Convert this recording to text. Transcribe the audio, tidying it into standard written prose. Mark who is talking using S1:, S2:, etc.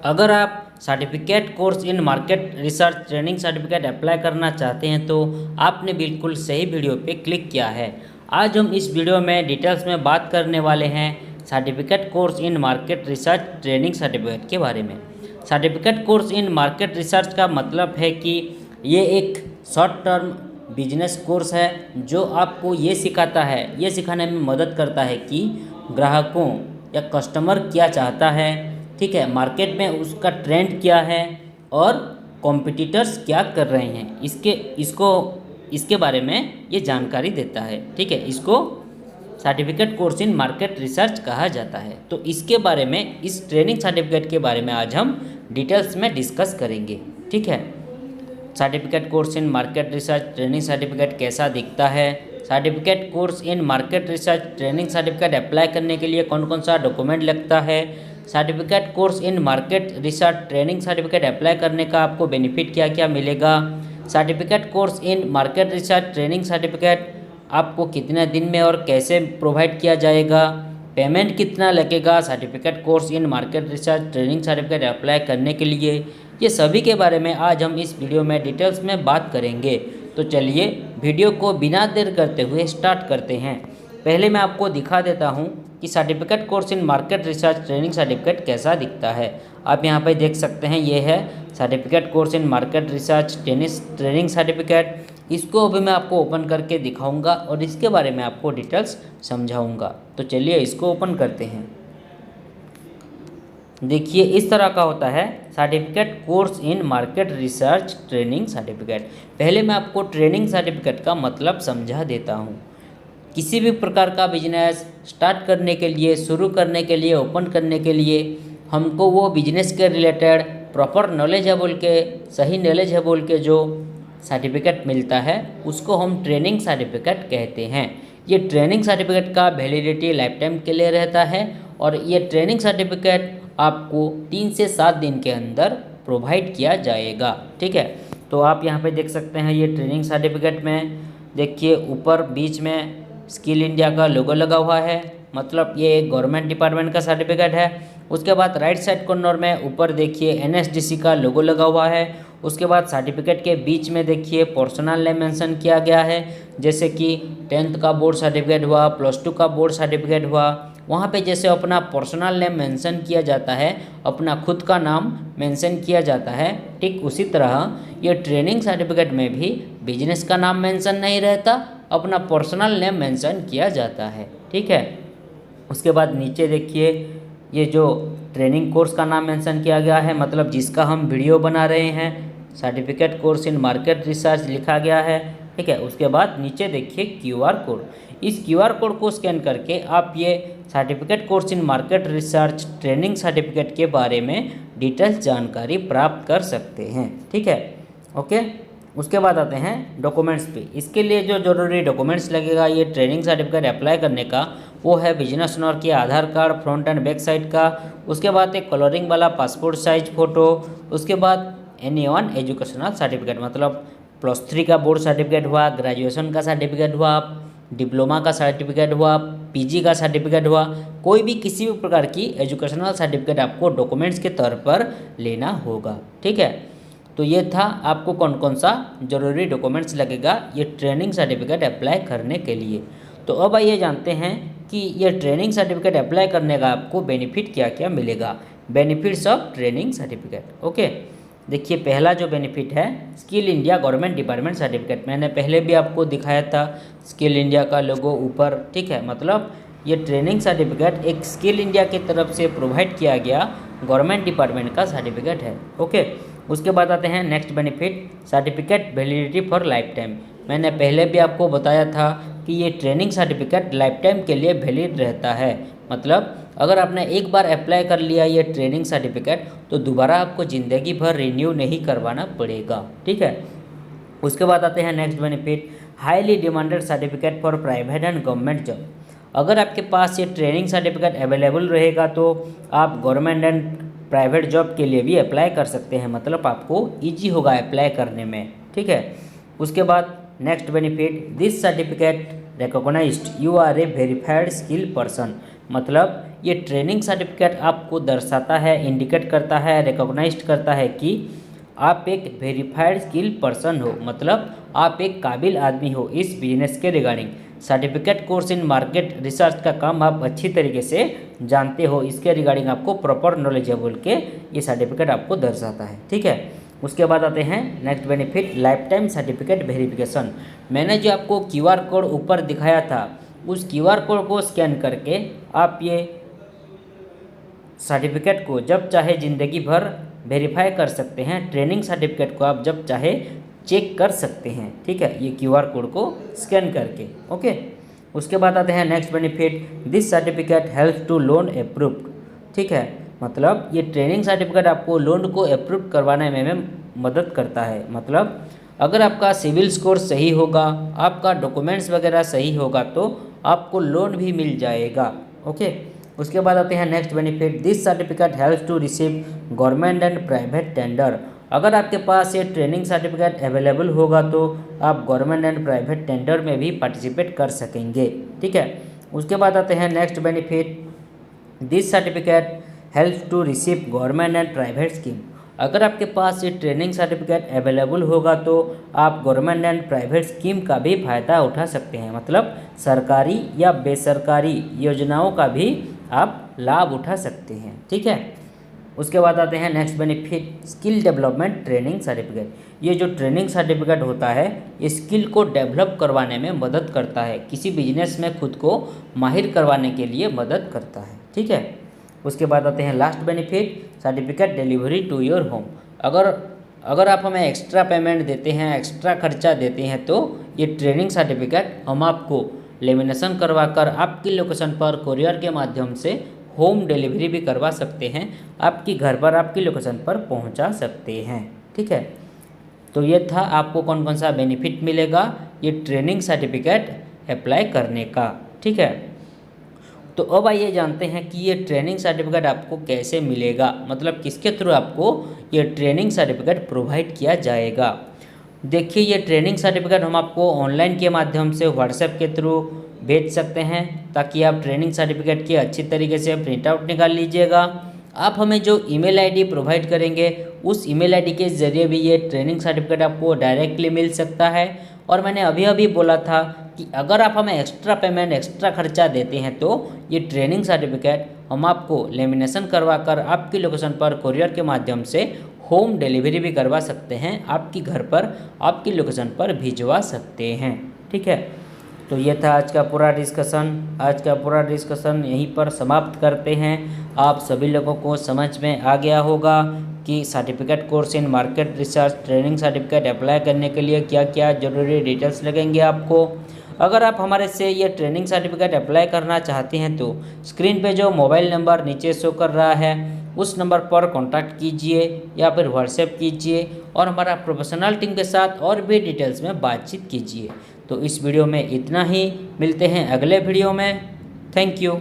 S1: अगर आप certificate course in market research training certificate apply करना चाहते हैं तो आपने बिल्कुल सही वीडियो पे क्लिक किया है। आज हम इस वीडियो में डिटेल्स में बात करने वाले हैं certificate course in market research training certificate के बारे में। Certificate course in market research का मतलब है कि ये एक शॉर्ट टर्म बिजनेस कोर्स है जो आपको ये सिखाता है, ये सिखाने में मदद करता है कि ग्राहकों या कस्टमर क्या चाहता है, ठीक है, मार्केट में उसका ट्रेंड क्या है और कॉम्पिटिटर्स क्या कर रहे हैं, इसके बारे में ये जानकारी देता है। ठीक है, इसको certificate course in market research कहा जाता है। तो इसके बारे में, इस ट्रेनिंग सर्टिफिकेट के बारे में आज हम डिटेल्स में डिस्कस करेंगे। ठीक है, certificate course in market research training certificate कैसा दिखता है, certificate course in market research training certificate apply करने के लिए कौन कौन सा डॉक्यूमेंट लगता है, certificate course in market research training certificate apply करने का आपको बेनिफिट क्या क्या मिलेगा, certificate course in market research training certificate आपको कितने दिन में और कैसे प्रोवाइड किया जाएगा, पेमेंट कितना लगेगा certificate course in market research training certificate apply करने के लिए, ये सभी के बारे में आज हम इस वीडियो में डिटेल्स में बात करेंगे। तो चलिए वीडियो को बिना देर करते हुए स्टार्ट करते हैं। पहले मैं आपको दिखा देता हूं कि certificate course in market research training certificate कैसा दिखता है। आप यहां पर देख सकते हैं, ये है certificate course in market research training certificate. इसको अभी मैं आपको ओपन करके दिखाऊंगा और इसके बारे में आपको डिटेल्स समझाऊंगा। तो चलिए इसको ओपन करते हैं। देखिए इस तरह का होता है certificate course in market research training certificate. पहले मैं आपको ट्रेनिंग सर्टिफिकेट का मतलब समझा देता हूँ। किसी भी प्रकार का बिजनेस स्टार्ट करने के लिए, शुरू करने के लिए, ओपन करने के लिए हमको वो बिजनेस के रिलेटेड प्रॉपर नॉलेज है बोल के, सही नॉलेज है बोल के जो सर्टिफिकेट मिलता है उसको हम ट्रेनिंग सर्टिफिकेट कहते हैं। ये ट्रेनिंग सर्टिफिकेट का वैलिडिटी लाइफ टाइम के लिए रहता है और ये ट्रेनिंग सर्टिफिकेट आपको 3 से 7 दिन के अंदर प्रोवाइड किया जाएगा। ठीक है, तो आप यहाँ पे देख सकते हैं ये ट्रेनिंग सर्टिफिकेट में देखिए ऊपर बीच में स्किल इंडिया का लोगो लगा हुआ है, मतलब ये एक गवर्नमेंट डिपार्टमेंट का सर्टिफिकेट है। उसके बाद राइट साइड कॉर्नर में ऊपर देखिए एनएसडीसी का लोगो लगा हुआ है। उसके बाद सर्टिफिकेट के बीच में देखिए पर्सनल नेम मेंशन किया गया है, जैसे कि 10th का बोर्ड सर्टिफिकेट हुआ, +2 का बोर्ड सर्टिफिकेट हुआ, वहाँ पे जैसे अपना पर्सनल नेम मेंशन किया जाता है, अपना खुद का नाम मेंशन किया जाता है, ठीक उसी तरह ये ट्रेनिंग सर्टिफिकेट में भी बिजनेस का नाम मेंशन नहीं रहता, अपना पर्सनल नेम मेंशन किया जाता है। ठीक है, उसके बाद नीचे देखिए ये जो ट्रेनिंग कोर्स का नाम मेंशन किया गया है, मतलब जिसका हम वीडियो बना रहे हैं, certificate course in market research लिखा गया है। ठीक है, उसके बाद नीचे देखिए QR कोड। इस QR कोड को स्कैन करके आप ये certificate course in market research training certificate के बारे में डिटेल्स जानकारी प्राप्त कर सकते हैं। ठीक है, ओके। उसके बाद आते हैं डॉक्यूमेंट्स पे। इसके लिए जो जरूरी डॉक्यूमेंट्स लगेगा ये ट्रेनिंग सर्टिफिकेट अप्लाई करने का, वो है बिजनेस ओनर की Aadhaar card front and back side का, उसके बाद एक कलरिंग वाला पासपोर्ट साइज फ़ोटो, उसके बाद एनी1 एजुकेशनल सर्टिफिकेट, मतलब +3 का बोर्ड सर्टिफिकेट हुआ, ग्रेजुएशन का सर्टिफिकेट हुआ, डिप्लोमा का सर्टिफिकेट हुआ, PG का सर्टिफिकेट हुआ, कोई भी किसी भी प्रकार की एजुकेशनल सर्टिफिकेट आपको डॉक्यूमेंट्स के तौर पर लेना होगा। ठीक है, तो ये था आपको कौन कौन सा ज़रूरी डॉक्यूमेंट्स लगेगा ये ट्रेनिंग सर्टिफिकेट अप्लाई करने के लिए। तो अब आइए जानते हैं कि ये ट्रेनिंग सर्टिफिकेट अप्लाई करने का आपको बेनिफिट क्या क्या मिलेगा। Benefits of training certificate. Okay, देखिए पहला जो बेनिफिट है skill India government department certificate. मैंने पहले भी आपको दिखाया था स्किल इंडिया का लोगो ऊपर। ठीक है, मतलब ये ट्रेनिंग सर्टिफिकेट एक स्किल इंडिया की तरफ से प्रोवाइड किया गया गवर्नमेंट डिपार्टमेंट का सर्टिफिकेट है। ओके, उसके बाद आते हैं next benefit, certificate validity for life time. मैंने पहले भी आपको बताया था कि ये ट्रेनिंग सर्टिफिकेट लाइफ टाइम के लिए वैलिड रहता है, मतलब अगर आपने एक बार अप्लाई कर लिया ये ट्रेनिंग सर्टिफिकेट तो दोबारा आपको ज़िंदगी भर रिन्यू नहीं करवाना पड़ेगा। ठीक है, उसके बाद आते हैं next benefit, highly demanded certificate for private and government job. अगर आपके पास ये ट्रेनिंग सर्टिफिकेट अवेलेबल रहेगा तो आप गवर्नमेंट एंड प्राइवेट जॉब के लिए भी अप्लाई कर सकते हैं, मतलब आपको ईजी होगा अप्लाई करने में। ठीक है, उसके बाद next benefit, this certificate recognised you are a verified skill person, मतलब ये ट्रेनिंग सर्टिफिकेट आपको दर्शाता है, इंडिकेट करता है, रिकॉग्नाइज करता है कि आप एक वेरीफाइड स्किल पर्सन हो, मतलब आप एक काबिल आदमी हो इस बिजनेस के regarding. Certificate course in market research का काम आप अच्छी तरीके से जानते हो, इसके रिगार्डिंग आपको प्रॉपर नॉलेज है बोल के ये सर्टिफिकेट आपको दर्शाता है। ठीक है, उसके बाद आते हैं next benefit, life time certificate verification. मैंने जो आपको QR कोड ऊपर दिखाया था उस QR कोड को स्कैन करके आप ये सर्टिफिकेट को जब चाहे ज़िंदगी भर वेरीफाई कर सकते हैं। ट्रेनिंग सर्टिफिकेट को आप जब चाहे चेक कर सकते हैं। ठीक है, ये QR कोड को स्कैन करके। ओके, उसके बाद आते हैं next benefit, this certificate help to loan approved. ठीक है, मतलब ये ट्रेनिंग सर्टिफिकेट आपको लोन को अप्रूव करवाने में मदद करता है। मतलब अगर आपका सिविल स्कोर सही होगा, आपका डॉक्यूमेंट्स वगैरह सही होगा तो आपको लोन भी मिल जाएगा। ओके, उसके बाद आते हैं next benefit, this certificate helps to receive government and private tender. अगर आपके पास ये ट्रेनिंग सर्टिफिकेट अवेलेबल होगा तो आप गवर्नमेंट एंड प्राइवेट टेंडर में भी पार्टिसिपेट कर सकेंगे। ठीक है, उसके बाद आते हैं next benefit, this certificate helps to receive government and private scheme. अगर आपके पास ये ट्रेनिंग सर्टिफिकेट अवेलेबल होगा तो आप गवर्नमेंट एंड प्राइवेट स्कीम का भी फ़ायदा उठा सकते हैं, मतलब सरकारी या बेसरकारी योजनाओं का भी आप लाभ उठा सकते हैं। ठीक है, उसके बाद आते हैं next benefit, skill development training certificate. ये जो ट्रेनिंग सर्टिफिकेट होता है ये स्किल को डेवलप करवाने में मदद करता है, किसी बिजनेस में खुद को माहिर करवाने के लिए मदद करता है। ठीक है, उसके बाद आते हैं last benefit, certificate delivery to your home. अगर आप हमें एक्स्ट्रा पेमेंट देते हैं, एक्स्ट्रा खर्चा देते हैं तो ये ट्रेनिंग सर्टिफिकेट हम आपको लेमिनेशन करवाकर आपकी लोकेशन पर कोरियर के माध्यम से होम डिलीवरी भी करवा सकते हैं, आपकी घर पर आपकी लोकेशन पर पहुंचा सकते हैं। ठीक है, तो ये था आपको कौन कौन सा बेनिफिट मिलेगा ये ट्रेनिंग सर्टिफिकेट अप्लाई करने का। ठीक है, तो अब आइए जानते हैं कि ये ट्रेनिंग सर्टिफिकेट आपको कैसे मिलेगा, मतलब किसके थ्रू आपको ये ट्रेनिंग सर्टिफिकेट प्रोवाइड किया जाएगा। देखिए, ये ट्रेनिंग सर्टिफिकेट हम आपको ऑनलाइन के माध्यम से व्हाट्सएप के थ्रू भेज सकते हैं ताकि आप ट्रेनिंग सर्टिफिकेट की अच्छी तरीके से प्रिंट आउट निकाल लीजिएगा। आप हमें जो ईमेल आईडी प्रोवाइड करेंगे उस ईमेल आईडी के ज़रिए भी ये ट्रेनिंग सर्टिफिकेट आपको डायरेक्टली मिल सकता है। और मैंने अभी बोला था कि अगर आप हमें एक्स्ट्रा पेमेंट, एक्स्ट्रा खर्चा देते हैं तो ये ट्रेनिंग सर्टिफिकेट हम आपको लेमिनेशन करवा कर आपकी लोकेशन पर कोरियर के माध्यम से होम डिलीवरी भी करवा सकते हैं, आपकी घर पर आपकी लोकेशन पर भिजवा सकते हैं। ठीक है, तो ये था आज का पूरा डिस्कशन यहीं पर समाप्त करते हैं। आप सभी लोगों को समझ में आ गया होगा कि certificate course in market research training certificate apply करने के लिए क्या क्या ज़रूरी डिटेल्स लगेंगे आपको। अगर आप हमारे से ये ट्रेनिंग सर्टिफिकेट अप्लाई करना चाहते हैं तो स्क्रीन पे जो मोबाइल नंबर नीचे शो कर रहा है उस नंबर पर कांटेक्ट कीजिए या फिर व्हाट्सएप कीजिए और हमारा प्रोफेशनल टीम के साथ और भी डिटेल्स में बातचीत कीजिए। तो इस वीडियो में इतना ही, मिलते हैं अगले वीडियो में। Thank you.